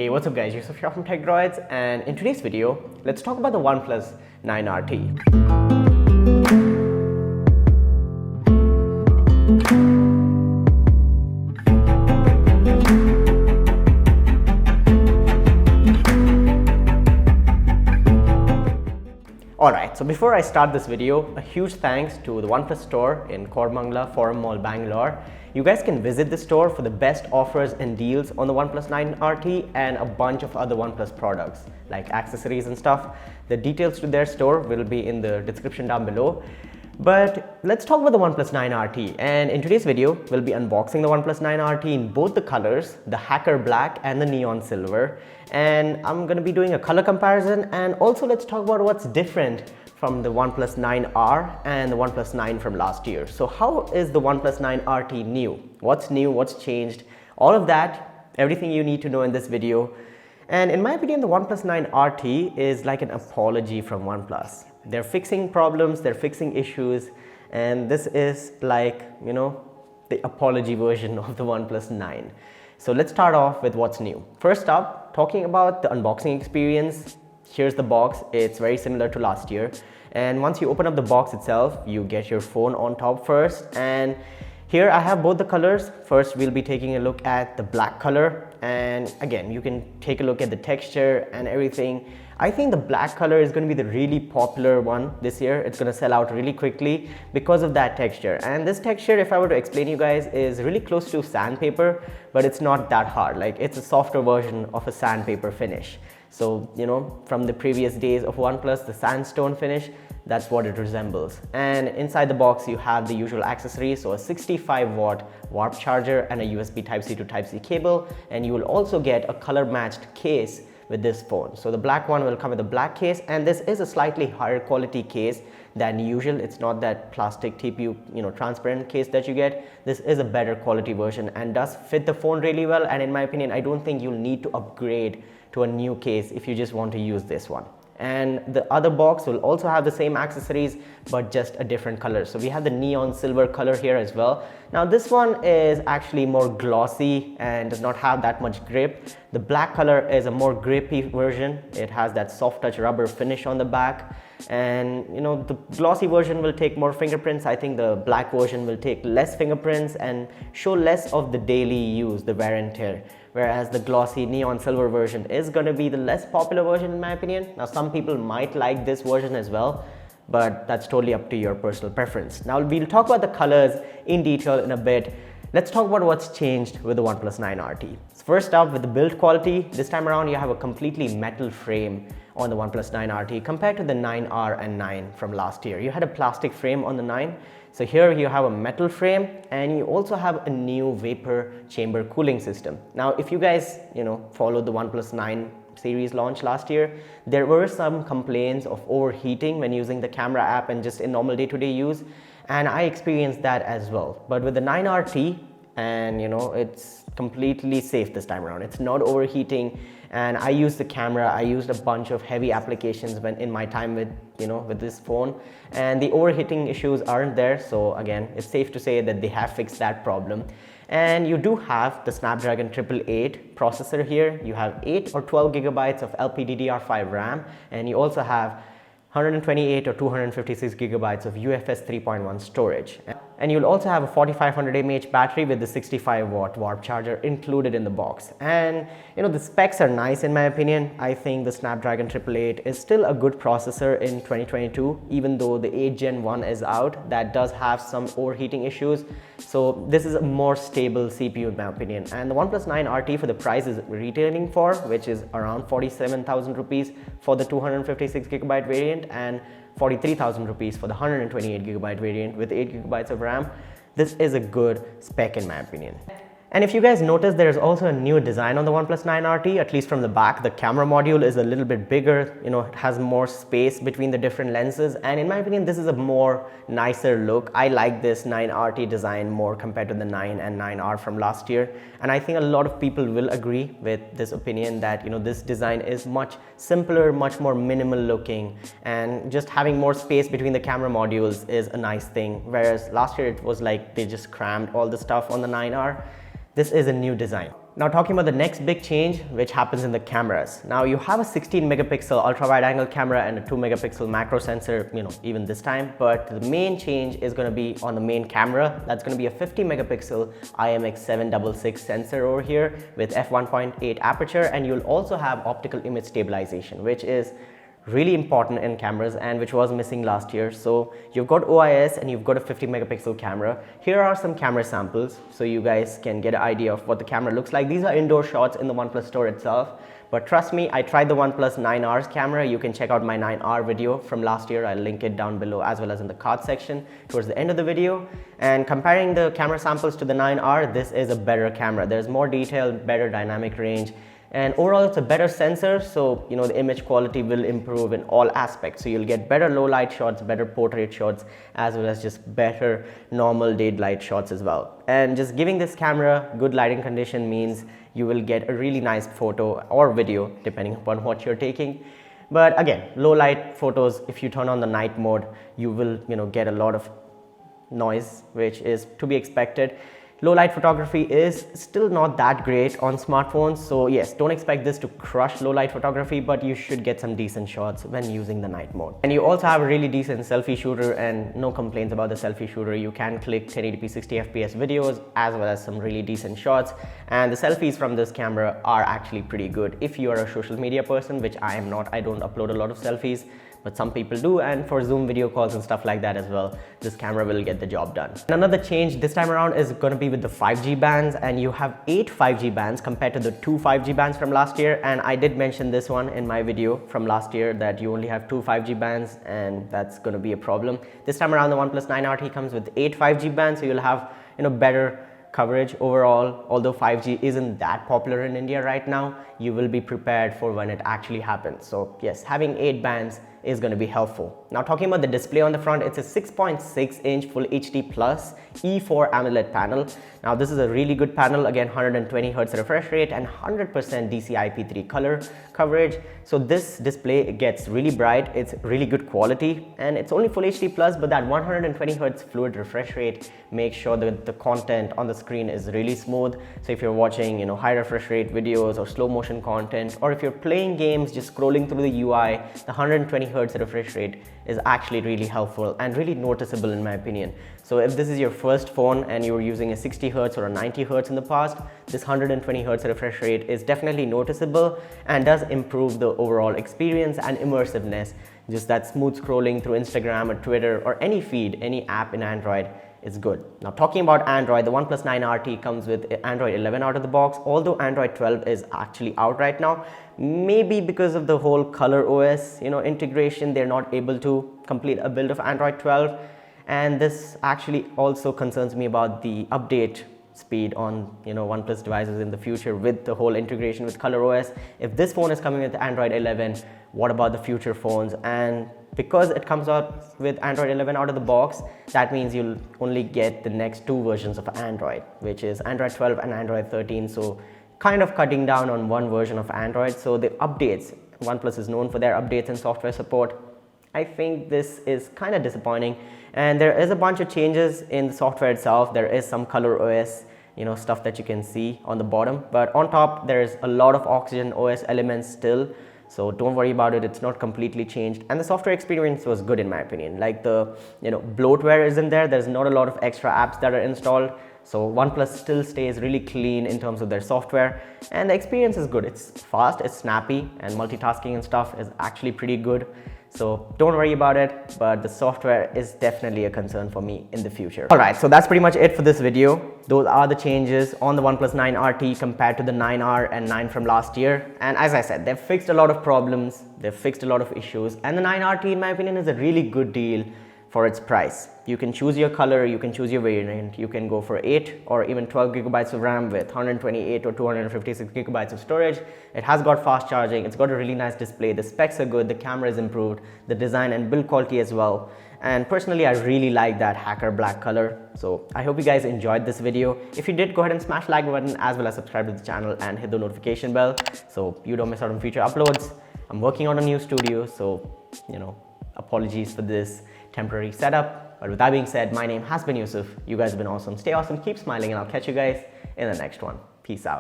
Hey, what's up guys, Yusuf here from TechDroids, and in today's video, let's talk about the OnePlus 9RT. Alright, so before I start this video, a huge thanks to the OnePlus store in Koramangala, Forum Mall, Bangalore. You guys can visit the store for the best offers and deals on the OnePlus 9RT and a bunch of other OnePlus products like accessories and stuff. The details to their store will be in the description down below. But let's talk about the OnePlus 9RT, and in today's video, we'll be unboxing the OnePlus 9RT in both the colors, the Hacker Black and the Neon Silver. And I'm going to be doing a color comparison, and also let's talk about what's different from the OnePlus 9R and the OnePlus 9 from last year. So how is the OnePlus 9RT new? What's new? What's changed? All of that, everything you need to know in this video. And in my opinion, the OnePlus 9RT is like an apology from OnePlus. They're fixing problems, they're fixing issues, and this is like, the apology version of the OnePlus 9. So let's start off with what's new. First up, talking about the unboxing experience. Here's the box. It's very similar to last year. And once you open up the box itself, you get your phone on top first. And here I have both the colors. First, we'll be taking a look at the black color. And again, you can take a look at the texture and everything. I think the black color is going to be the really popular one this year. It's going to sell out really quickly because of that texture. And this texture, if I were to explain you guys, is really close to sandpaper, but it's not that hard. Like, it's a softer version of a sandpaper finish. So, from the previous days of OnePlus, the sandstone finish, that's what it resembles. And inside the box, you have the usual accessories. So a 65-watt warp charger and a USB Type-C to Type-C cable. And you will also get a color-matched case with this phone. So the black one will come with a black case, and this is a slightly higher quality case than usual. It's not that plastic TPU, transparent case that you get. This is a better quality version and does fit the phone really well. And in my opinion, I don't think you'll need to upgrade to a new case if you just want to use this one. And the other box will also have the same accessories, but just a different color. So we have the neon silver color here as well. Now this one is actually more glossy and does not have that much grip. The black color is a more grippy version. It has that soft touch rubber finish on the back. And the glossy version will take more fingerprints. I think the black version will take less fingerprints and show less of the daily use, the wear and tear. Whereas the glossy neon silver version is going to be the less popular version in my opinion. Now some people might like this version as well, but that's totally up to your personal preference. Now we'll talk about the colors in detail in a bit. Let's talk about what's changed with the OnePlus 9RT. So first up, with the build quality, this time around you have a completely metal frame on the OnePlus 9RT compared to the 9R and 9 from last year. You had a plastic frame on the 9. So here you have a metal frame, and you also have a new vapor chamber cooling system. Now, if you guys, followed the OnePlus 9 series launch last year, there were some complaints of overheating when using the camera app and just in normal day-to-day use. And I experienced that as well. But with the 9RT, and it's completely safe this time around. It's not overheating. And I used the camera, I used a bunch of heavy applications when in my time with with this phone, and the overheating issues aren't there. So again, it's safe to say that they have fixed that problem. And you do have the Snapdragon 888 processor here. You have 8 or 12 gigabytes of LPDDR5 RAM, and you also have 128 or 256 gigabytes of UFS 3.1 storage. And you'll also have a 4500 mAh battery with the 65-watt warp charger included in the box. And the specs are nice in my opinion. I think the Snapdragon 888 is still a good processor in 2022, even though the 8 Gen 1 is out. That does have some overheating issues. So this is a more stable CPU in my opinion. And the OnePlus 9RT, for the price is retailing for, which is around 47,000 rupees for the 256 gigabyte variant and 43,000 rupees for the 128 gigabyte variant with 8 gigabytes of RAM. This is a good spec in my opinion. And if you guys notice, there is also a new design on the OnePlus 9RT, at least from the back. The camera module is a little bit bigger, it has more space between the different lenses. And in my opinion, this is a more nicer look. I like this 9RT design more compared to the 9 and 9R from last year. And I think a lot of people will agree with this opinion that, this design is much simpler, much more minimal looking, and just having more space between the camera modules is a nice thing. Whereas last year it was like they just crammed all the stuff on the 9R. This is a new design. Now talking about the next big change, which happens in the cameras. Now you have a 16 megapixel ultra wide angle camera and a 2 megapixel macro sensor, even this time, but the main change is going to be on the main camera. That's going to be a 50 megapixel IMX766 sensor over here with f1.8 aperture, and you'll also have optical image stabilization, which is really important in cameras and which was missing last year. So you've got OIS and you've got a 50 megapixel camera. Here are some camera samples so you guys can get an idea of what the camera looks like. These are indoor shots in the OnePlus store itself, but trust me, I tried the OnePlus 9R's camera. You can check out my 9R video from last year. I'll link it down below as well as in the card section towards the end of the video. And comparing the camera samples to the 9R, this is a better camera. There's more detail, better dynamic range, and overall it's a better sensor, so the image quality will improve in all aspects. So you'll get better low light shots, better portrait shots, as well as just better normal daylight shots as well. And just giving this camera good lighting condition means you will get a really nice photo or video depending upon what you're taking. But again, low light photos, if you turn on the night mode, you will get a lot of noise, which is to be expected. Low light photography is still not that great on smartphones, so yes, don't expect this to crush low light photography, but you should get some decent shots when using the night mode. And you also have a really decent selfie shooter, and no complaints about the selfie shooter. You can click 1080p 60 fps videos as well as some really decent shots, and the selfies from this camera are actually pretty good if you are a social media person, which I am not. I don't upload a lot of selfies, but some people do, and for Zoom video calls and stuff like that as well, this camera will get the job done. And another change this time around is going to be with the 5G bands, and you have 8 5G bands compared to the 2 5G bands from last year. And I did mention this one in my video from last year that you only have 2 5G bands, and that's going to be a problem. This time around the OnePlus 9RT comes with 8 5G bands, so you'll have better coverage overall. Although 5G isn't that popular in India right now, you will be prepared for when it actually happens. So yes, having 8 bands is going to be helpful. Now talking about the display on the front, it's a 6.6 inch Full HD Plus E4 AMOLED panel. Now this is a really good panel, again 120 Hz refresh rate and 100% DCI-P3 color coverage. So this display gets really bright, it's really good quality, and it's only Full HD Plus, but that 120 Hz fluid refresh rate makes sure that the content on the screen is really smooth. So if you're watching high refresh rate videos or slow motion content, or if you're playing games just scrolling through the UI, the 120 Hz refresh rate is actually really helpful and really noticeable in my opinion. So if this is your first phone and you were using a 60 Hz or a 90 Hz in the past, this 120 Hz refresh rate is definitely noticeable and does improve the overall experience and immersiveness. Just that smooth scrolling through Instagram or Twitter or any feed, any app in Android is good. Now talking about Android, the OnePlus 9RT comes with Android 11 out of the box, although Android 12 is actually out right now. Maybe because of the whole color OS integration, they're not able to complete a build of Android 12, and this actually also concerns me about the update speed on OnePlus devices in the future with the whole integration with color OS. If this phone is coming with Android 11, what about the future phones? And because it comes out with Android 11 out of the box, that means you'll only get the next 2 versions of Android, which is Android 12 and Android 13. So kind of cutting down on one version of Android. So the updates, OnePlus is known for their updates and software support. I think this is kind of disappointing, and there is a bunch of changes in the software itself. There is some color OS stuff that you can see on the bottom, but on top there's a lot of Oxygen OS elements still. So don't worry about it, it's not completely changed, and the software experience was good in my opinion. Like the bloatware isn't there, there's not a lot of extra apps that are installed. So OnePlus still stays really clean in terms of their software, and the experience is good. It's fast, it's snappy, and multitasking and stuff is actually pretty good. So don't worry about it, but the software is definitely a concern for me in the future. Alright, so that's pretty much it for this video. Those are the changes on the OnePlus 9RT compared to the 9R and 9 from last year. And as I said, they've fixed a lot of problems, they've fixed a lot of issues, and the 9RT in my opinion is a really good deal for its price. You can choose your color, you can choose your variant, you can go for 8 or even 12 gigabytes of RAM with 128 or 256 gigabytes of storage. It has got fast charging, it's got a really nice display, the specs are good, the camera is improved, the design and build quality as well. And personally, I really like that hacker black color. So I hope you guys enjoyed this video. If you did, go ahead and smash the like button as well as subscribe to the channel and hit the notification bell so you don't miss out on future uploads. I'm working on a new studio, so apologies for this temporary setup. But with that being said, my name has been Yusuf. You guys have been awesome. Stay awesome, keep smiling, and I'll catch you guys in the next one. Peace out.